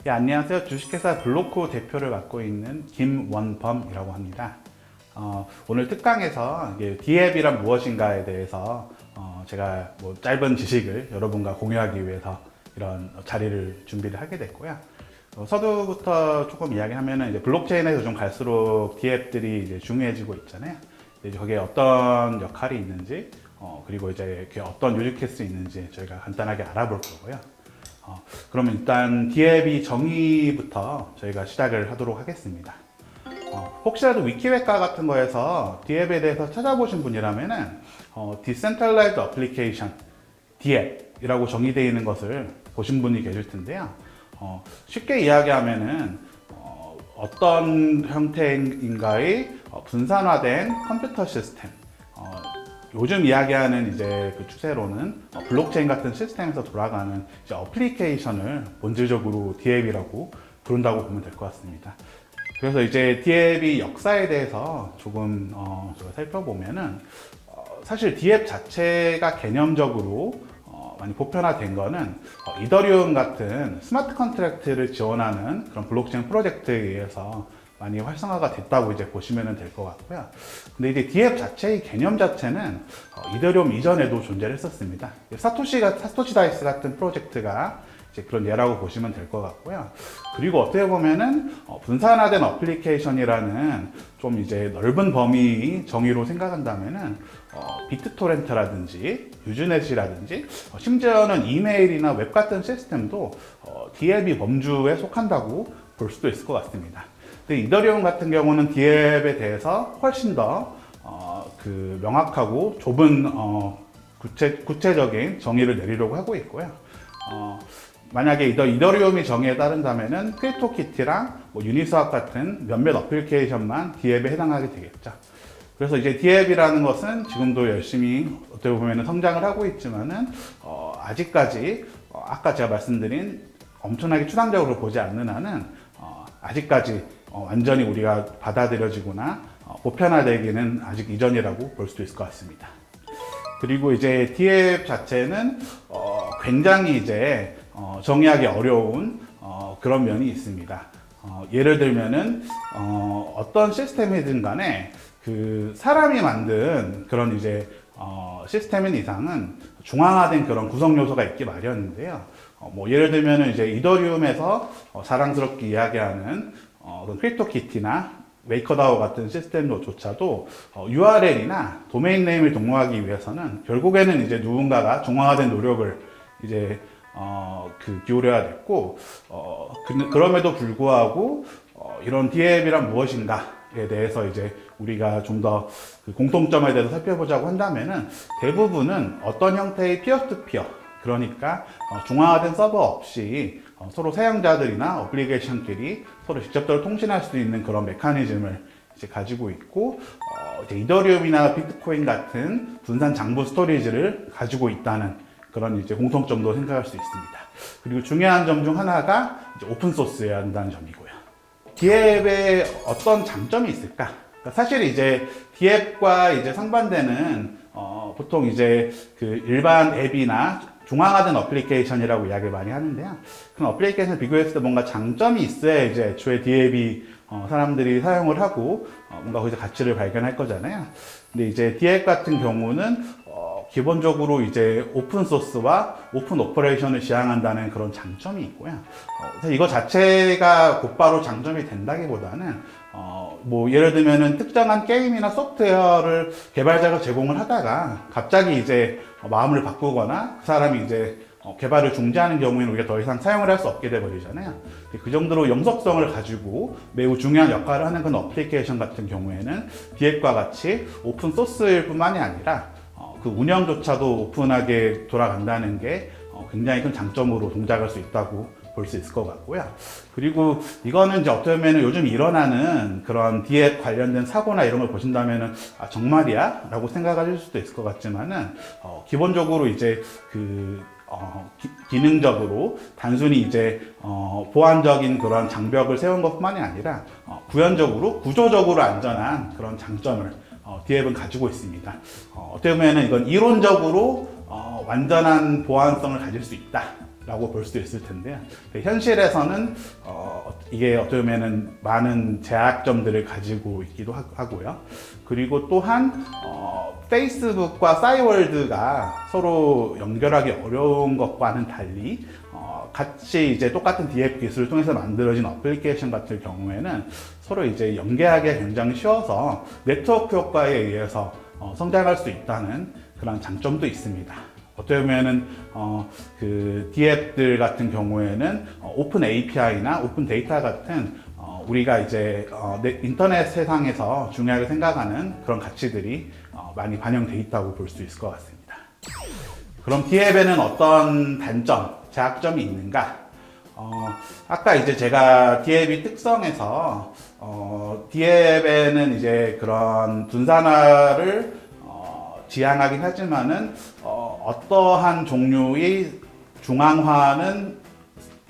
안녕하세요. 주식회사 블로코 대표를 맡고 있는 김원범이라고 합니다. 오늘 특강에서 D앱이란 무엇인가에 대해서 제가 짧은 지식을 여러분과 공유하기 위해서 이런 자리를 준비를 하게 됐고요. 서두부터 조금 이야기하면 이제 블록체인에서 좀 갈수록 D앱들이 이제 중요해지고 있잖아요. 이제 거기에 어떤 역할이 있는지, 그리고 이제 어떤 유즈케이스 있는지 저희가 간단하게 알아볼 거고요. 그러면 일단 D앱이 정의부터 저희가 시작을 하도록 하겠습니다. 혹시라도 위키백과 같은 거에서 D앱에 대해서 찾아보신 분이라면은 Decentralized Application, D앱이라고 정의되어 있는 것을 보신 분이 계실 텐데요. 쉽게 이야기하면은 어떤 형태인가의 분산화된 컴퓨터 시스템, 요즘 이야기하는 이제 그 추세로는 블록체인 같은 시스템에서 돌아가는 이제 어플리케이션을 본질적으로 D앱이라고 부른다고 보면 될 것 같습니다. 그래서 이제 D앱이 역사에 대해서 조금 살펴보면은 사실 D앱 자체가 개념적으로 많이 보편화된 거는 이더리움 같은 스마트 컨트랙트를 지원하는 그런 블록체인 프로젝트에 의해서 많이 활성화가 됐다고 이제 보시면 될 것 같고요. 근데 이제 D앱 자체의 개념 자체는 이더리움 이전에도 존재를 했었습니다. 사토시 다이스 같은 프로젝트가 이제 그런 예라고 보시면 될 것 같고요. 그리고 어떻게 보면은 분산화된 어플리케이션이라는 좀 이제 넓은 범위 정의로 생각한다면은 비트토렌트라든지 유즈넷이라든지 심지어는 이메일이나 웹 같은 시스템도 D앱이 범주에 속한다고 볼 수도 있을 것 같습니다. 근데 이더리움 같은 경우는 D앱에 대해서 훨씬 더 명확하고 좁은 구체적인 정의를 내리려고 하고 있고요. 만약에 이더리움이 정의에 따른다면은 크립토키티랑 유니스왑 같은 몇몇 어플리케이션만 D앱에 해당하게 되겠죠. 그래서 이제 D앱이라는 것은 지금도 열심히 어떻게 보면 성장을 하고 있지만은 아직까지 아까 제가 말씀드린 엄청나게 추상적으로 보지 않는 한은 아직까지 완전히 우리가 받아들여지거나 보편화되기는 아직 이전이라고 볼 수도 있을 것 같습니다. 그리고 이제 D앱 자체는 굉장히 이제 정의하기 어려운 그런 면이 있습니다. 예를 들면은 어떤 시스템이든 간에 그 사람이 만든 그런 이제 시스템인 이상은 중앙화된 그런 구성 요소가 있기 마련인데요. 예를 들면은 이제 이더리움에서 자랑스럽게 이야기하는 크립토키티나 메이커다오 같은 시스템조차도 URL이나 도메인 네임을 등록하기 위해서는 결국에는 이제 누군가가 중앙화된 노력을 이제 기울여야 됐고, 그럼에도 불구하고 이런 D앱이란 무엇인가에 대해서 이제 우리가 좀 더 그 공통점에 대해서 살펴보자고 한다면은 대부분은 어떤 형태의 피어투피어, 그러니까 중앙화된 서버 없이 서로 사용자들이나 어플리케이션끼리 서로 직접적으로 통신할 수 있는 그런 메커니즘을 이제 가지고 있고, 이제 이더리움이나 비트코인 같은 분산 장부 스토리지를 가지고 있다는 그런 이제 공통점도 생각할 수 있습니다. 그리고 중요한 점 중 하나가 이제 오픈소스여야 한다는 점이고요. D앱에 어떤 장점이 있을까? 그러니까 사실 이제 D앱과 이제 상반되는 보통 이제 그 일반 앱이나 중앙화된 어플리케이션이라고 이야기를 많이 하는데요. 그런 어플리케이션을 비교했을 때 뭔가 장점이 있어야 이제 애초에 D앱이 사람들이 사용을 하고 뭔가 거기서 가치를 발견할 거잖아요. 근데 이제 D앱 같은 경우는 기본적으로 이제 오픈 소스와 오픈 오퍼레이션을 지향한다는 그런 장점이 있고요. 그래서 이거 자체가 곧바로 장점이 된다기보다는 예를 들면은 특정한 게임이나 소프트웨어를 개발자가 제공을 하다가 갑자기 이제 마음을 바꾸거나 그 사람이 이제 개발을 중지하는 경우에는 우리가 더 이상 사용을 할 수 없게 돼버리잖아요. 그 정도로 영속성을 가지고 매우 중요한 역할을 하는 그런 어플리케이션 같은 경우에는 D앱과 같이 오픈 소스일 뿐만이 아니라 그 운영조차도 오픈하게 돌아간다는 게 굉장히 큰 장점으로 동작할 수 있다고 볼 수 있을 것 같고요. 그리고 이거는 이제 어떻게 보면 요즘 일어나는 그런 D앱 관련된 사고나 이런 걸 보신다면은 정말이야? 라고 생각하실 수도 있을 것 같지만은 기본적으로 이제 기능적으로 단순히 이제 보안적인 그런 장벽을 세운 것뿐만이 아니라 구현적으로 구조적으로 안전한 그런 장점을 D앱은 가지고 있습니다. 어떻게 보면 이건 이론적으로 완전한 보안성을 가질 수 있다. 라고 볼 수도 있을 텐데요. 현실에서는 이게 어떻게 보면은 많은 제약점들을 가지고 있기도 하고요. 그리고 또한 페이스북과 싸이월드가 서로 연결하기 어려운 것과는 달리 같이 이제 똑같은 DF 기술을 통해서 만들어진 어플리케이션 같은 경우에는 서로 이제 연계하기가 굉장히 쉬워서 네트워크 효과에 의해서 성장할 수 있다는 그런 장점도 있습니다. 어떻게 보면은 그 DF들 같은 경우에는 오픈 API나 오픈 데이터 같은 우리가 이제 인터넷 세상에서 중요하게 생각하는 그런 가치들이 많이 반영돼 있다고 볼 수 있을 것 같습니다. 그럼 DF에는 어떤 단점, 제약점이 있는가? 아까 이제 제가 DF의 특성에서 DF에는 이제 그런 분산화를 지향하긴 하지만은 어떠한 종류의 중앙화는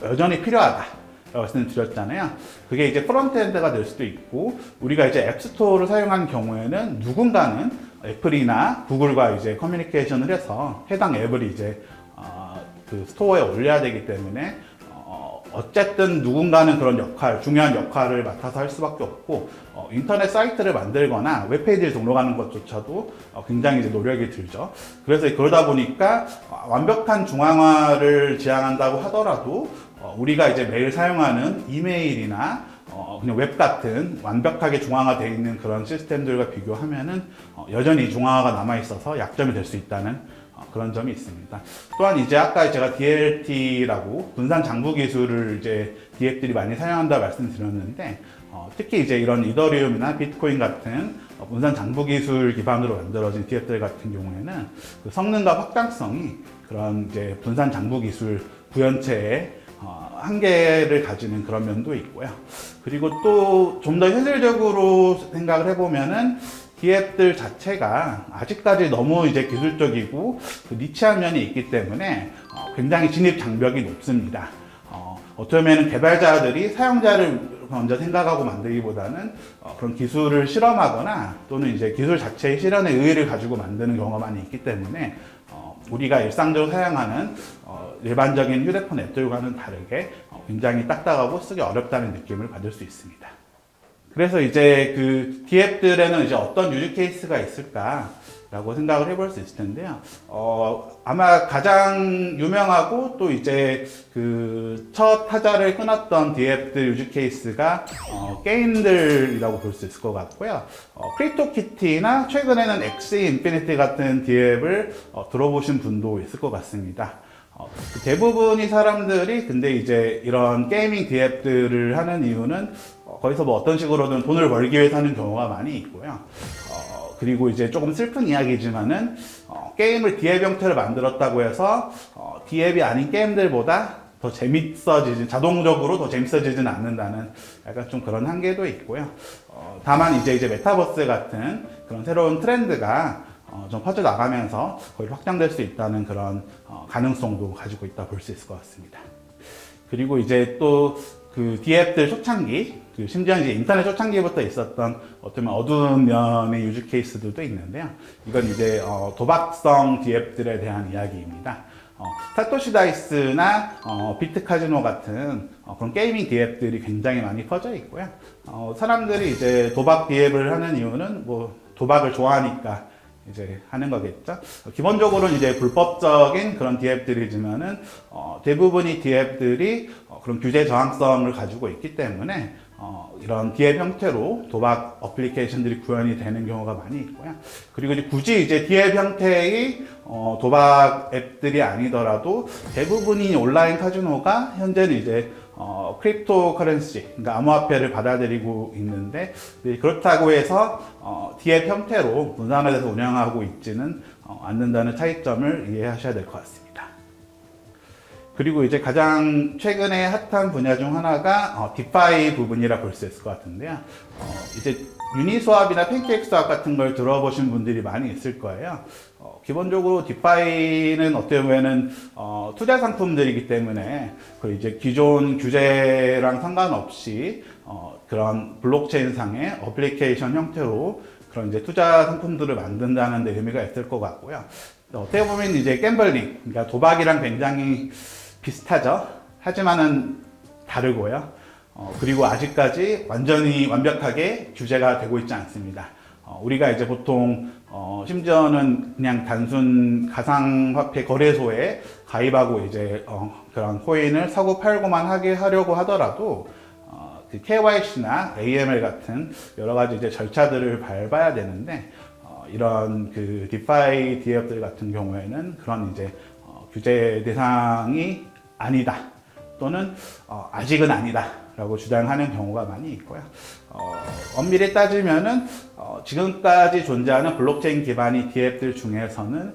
여전히 필요하다 라고 말씀드렸잖아요. 그게 이제 프론트엔드가 될 수도 있고, 우리가 이제 앱스토어를 사용하는 경우에는 누군가는 애플이나 구글과 이제 커뮤니케이션을 해서 해당 앱을 이제 그 스토어에 올려야 되기 때문에 어쨌든 누군가는 그런 중요한 역할을 맡아서 할 수밖에 없고, 인터넷 사이트를 만들거나 웹페이지를 등록하는 것조차도 굉장히 이제 노력이 들죠. 그래서 그러다 보니까 완벽한 중앙화를 지향한다고 하더라도 우리가 이제 매일 사용하는 이메일이나 그냥 웹 같은 완벽하게 중앙화되어 있는 그런 시스템들과 비교하면은 여전히 중앙화가 남아 있어서 약점이 될 수 있다는 그런 점이 있습니다. 또한 이제 아까 제가 DLT라고 분산 장부 기술을 이제 DF들이 많이 사용한다 말씀드렸는데, 특히 이제 이런 이더리움이나 비트코인 같은 분산 장부 기술 기반으로 만들어진 DF들 같은 경우에는 그 성능과 확장성이 그런 이제 분산 장부 기술 구현체의 한계를 가지는 그런 면도 있고요. 그리고 또 좀 더 현실적으로 생각을 해보면은 DF들 자체가 아직까지 너무 이제 기술적이고 그 니치한 면이 있기 때문에 굉장히 진입 장벽이 높습니다. 어떻게 보면 개발자들이 사용자를 먼저 생각하고 만들기보다는 그런 기술을 실험하거나 또는 이제 기술 자체의 실현의 의의를 가지고 만드는 경우가 많이 있기 때문에 우리가 일상적으로 사용하는 일반적인 휴대폰 앱들과는 다르게 굉장히 딱딱하고 쓰기 어렵다는 느낌을 받을 수 있습니다. 그래서 이제 그 DF들에는 이제 어떤 유즈 케이스가 있을까라고 생각을 해볼 수 있을 텐데요. 아마 가장 유명하고 또 이제 그 첫 타자를 끊었던 DF들 유즈 케이스가 게임들이라고 볼 수 있을 것 같고요. 크립토키티나 최근에는 엑시 인피니티 같은 DF를 들어보신 분도 있을 것 같습니다. 대부분의 사람들이 근데 이제 이런 게이밍 DF들을 하는 이유는 거기서 뭐 어떤 식으로든 돈을 벌기 위해서 하는 경우가 많이 있고요. 그리고 이제 조금 슬픈 이야기지만은 게임을 DF 형태로 만들었다고 해서 DF이 아닌 게임들보다 더 자동적으로 더 재밌어지진 않는다는 약간 좀 그런 한계도 있고요. 다만 이제 메타버스 같은 그런 새로운 트렌드가 좀 퍼져나가면서 거의 확장될 수 있다는 그런 가능성도 가지고 있다 볼 수 있을 것 같습니다. 그리고 이제 또 그 DF들 초창기, 심지어 이제 인터넷 초창기부터 있었던 어떤 어두운 면의 유즈 케이스들도 있는데요. 이건 이제 도박성 DF들에 대한 이야기입니다. 사토시 다이스나 비트 카지노 같은 그런 게이밍 DF들이 굉장히 많이 퍼져 있고요. 사람들이 이제 도박 DF를 하는 이유는 뭐 도박을 좋아하니까 이제 하는 거겠죠. 기본적으로는 이제 불법적인 그런 DF들이지만은 대부분의 DF들이 그런 규제 저항성을 가지고 있기 때문에 이런 DF 형태로 도박 어플리케이션들이 구현이 되는 경우가 많이 있고요. 그리고 이제 굳이 이제 DF 형태의 도박 앱들이 아니더라도 대부분이 온라인 카지노가 현재는 이제 크립토 커런시, 그러니까 암호화폐를 받아들이고 있는데, 그렇다고 해서 DF 형태로 분산화돼서 운영하고 있지는 않는다는 차이점을 이해하셔야 될 것 같습니다. 그리고 이제 가장 최근에 핫한 분야 중 하나가 디파이 부분이라 볼 수 있을 것 같은데요. 이제 유니스왑이나 팬케이크스왑 같은 걸 들어보신 분들이 많이 있을 거예요. 기본적으로 디파이는 어떻게 보면은 투자 상품들이기 때문에 그 이제 기존 규제랑 상관없이 그런 블록체인 상의 어플리케이션 형태로 그런 이제 투자 상품들을 만든다는 데 의미가 있을 것 같고요. 어떻게 보면 이제 갬블링, 그러니까 도박이랑 굉장히 비슷하죠. 하지만은 다르고요. 그리고 아직까지 완전히 완벽하게 규제가 되고 있지 않습니다. 우리가 이제 보통 심지어는 그냥 단순 가상화폐 거래소에 가입하고 이제 그런 코인을 사고 팔고만 하려고 하더라도 그 KYC나 AML 같은 여러 가지 이제 절차들을 밟아야 되는데 이런 그 디파이 DApp들 같은 경우에는 그런 이제 규제 대상이 아니다 또는 아직은 아니다 라고 주장하는 경우가 많이 있고요. 엄밀히 따지면은 지금까지 존재하는 블록체인 기반의 DApp들 중에서는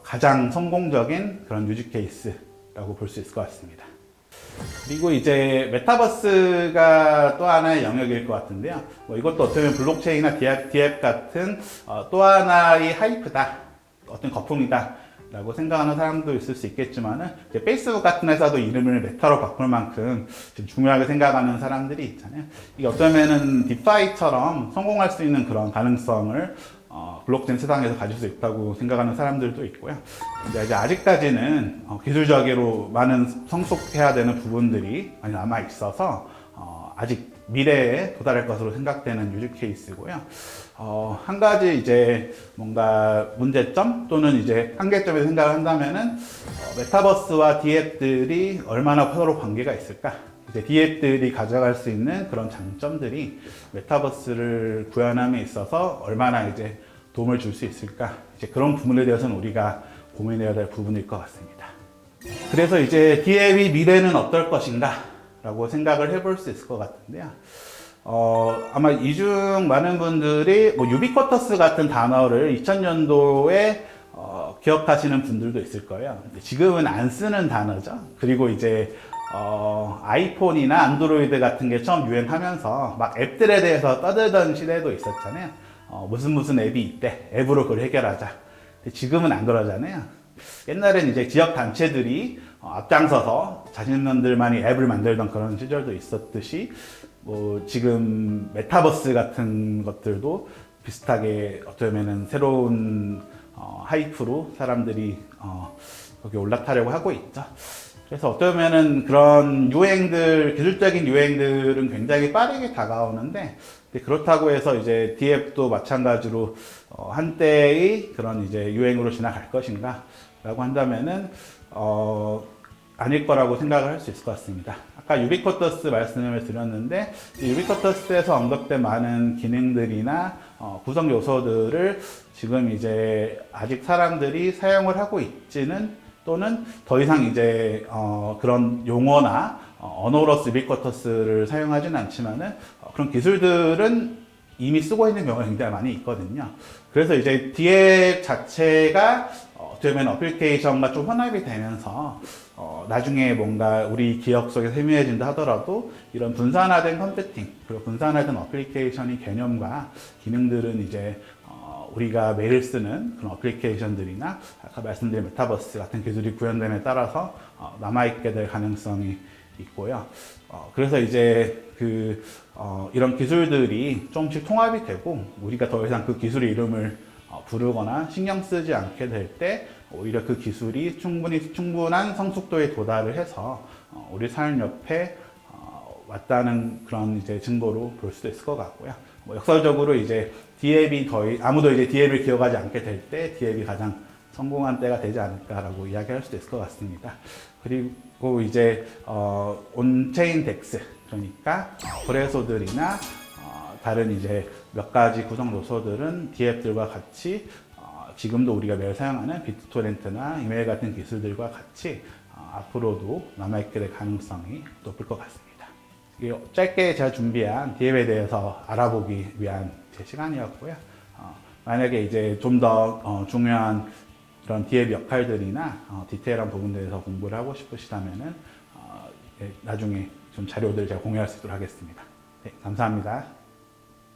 가장 성공적인 그런 유즈 케이스라고 볼 수 있을 것 같습니다. 그리고 이제 메타버스가 또 하나의 영역일 것 같은데요. 이것도 어떻게 보면 블록체인이나 DApp 같은 또 하나의 하이프다, 어떤 거품이다 라고 생각하는 사람도 있을 수 있겠지만은 이제 페이스북 같은 회사도 이름을 메타로 바꿀 만큼 지금 중요하게 생각하는 사람들이 있잖아요. 이게 어쩌면은 디파이처럼 성공할 수 있는 그런 가능성을 블록체인 세상에서 가질 수 있다고 생각하는 사람들도 있고요. 근데 이제 아직까지는 기술적으로 많은 성숙해야 되는 부분들이 많이 남아 있어서 아직 미래에 도달할 것으로 생각되는 유즈 케이스고요. 한 가지 이제 뭔가 문제점 또는 이제 한계점에서 생각을 한다면은 메타버스와 DApp들이 얼마나 서로 관계가 있을까? 이제 DApp들이 가져갈 수 있는 그런 장점들이 메타버스를 구현함에 있어서 얼마나 이제 도움을 줄 수 있을까? 이제 그런 부분에 대해서는 우리가 고민해야 될 부분일 것 같습니다. 그래서 이제 DApp의 미래는 어떨 것인가? 라고 생각을 해볼 수 있을 것 같은데요. 아마 이 중 많은 분들이 유비쿼터스 같은 단어를 2000년도에 기억하시는 분들도 있을 거예요. 지금은 안 쓰는 단어죠. 그리고 이제 아이폰이나 안드로이드 같은 게 처음 유행하면서 막 앱들에 대해서 떠들던 시대도 있었잖아요. 무슨 앱이 있대. 앱으로 그걸 해결하자. 근데 지금은 안 그러잖아요. 옛날엔 이제 지역 단체들이 앞장서서 자신들만이 앱을 만들던 그런 시절도 있었듯이 지금 메타버스 같은 것들도 비슷하게 어쩌면은 새로운 하이프로 사람들이 거기 올라타려고 하고 있죠. 그래서 어쩌면은 그런 유행들, 기술적인 유행들은 굉장히 빠르게 다가오는데 그렇다고 해서 이제 DApp도 마찬가지로 한때의 그런 이제 유행으로 지나갈 것인가 라고 한다면은 아닐 거라고 생각을 할 수 있을 것 같습니다. 아까 유비쿼터스 말씀을 드렸는데 유비쿼터스에서 언급된 많은 기능들이나 구성 요소들을 지금 이제 아직 사람들이 사용을 하고 있지는 또는 더 이상 이제 그런 용어나 언어로서 유비쿼터스를 사용하지는 않지만은 그런 기술들은 이미 쓰고 있는 경우가 굉장히 많이 있거든요. 그래서 이제 DApp 자체가 어떻게 보면 어플리케이션과 좀 혼합이 되면서 나중에 뭔가 우리 기억 속에 세미해진다 하더라도 이런 분산화된 컴퓨팅 그리고 분산화된 어플리케이션의 개념과 기능들은 이제 우리가 매일 쓰는 그런 어플리케이션들이나 아까 말씀드린 메타버스 같은 기술이 구현됨에 따라서 남아있게 될 가능성이 있고요. 그래서 이제 이런 기술들이 조금씩 통합이 되고 우리가 더 이상 그 기술의 이름을 부르거나 신경 쓰지 않게 될 때 오히려 그 기술이 충분한 성숙도에 도달을 해서 우리 삶 옆에 왔다는 그런 이제 증거로 볼 수도 있을 것 같고요. 역설적으로 이제 DApp이 아무도 이제 DApp을 기억하지 않게 될 때 DApp이 가장 성공한 때가 되지 않을까라고 이야기할 수도 있을 것 같습니다. 그리고 이제 온체인 덱스 그러니까 거래소들이나 다른 이제 몇 가지 구성 요소들은 DApp들과 같이 지금도 우리가 매일 사용하는 비트토렌트나 이메일 같은 기술들과 같이 앞으로도 남아있게 될 가능성이 높을 것 같습니다. 짧게 제가 준비한 DApp에 대해서 알아보기 위한 제 시간이었고요. 만약에 이제 좀 더 중요한 그런 DApp 역할들이나 디테일한 부분에 대해서 공부를 하고 싶으시다면은 나중에 좀 자료들 제가 공유할 수 있도록 하겠습니다. 네, 감사합니다.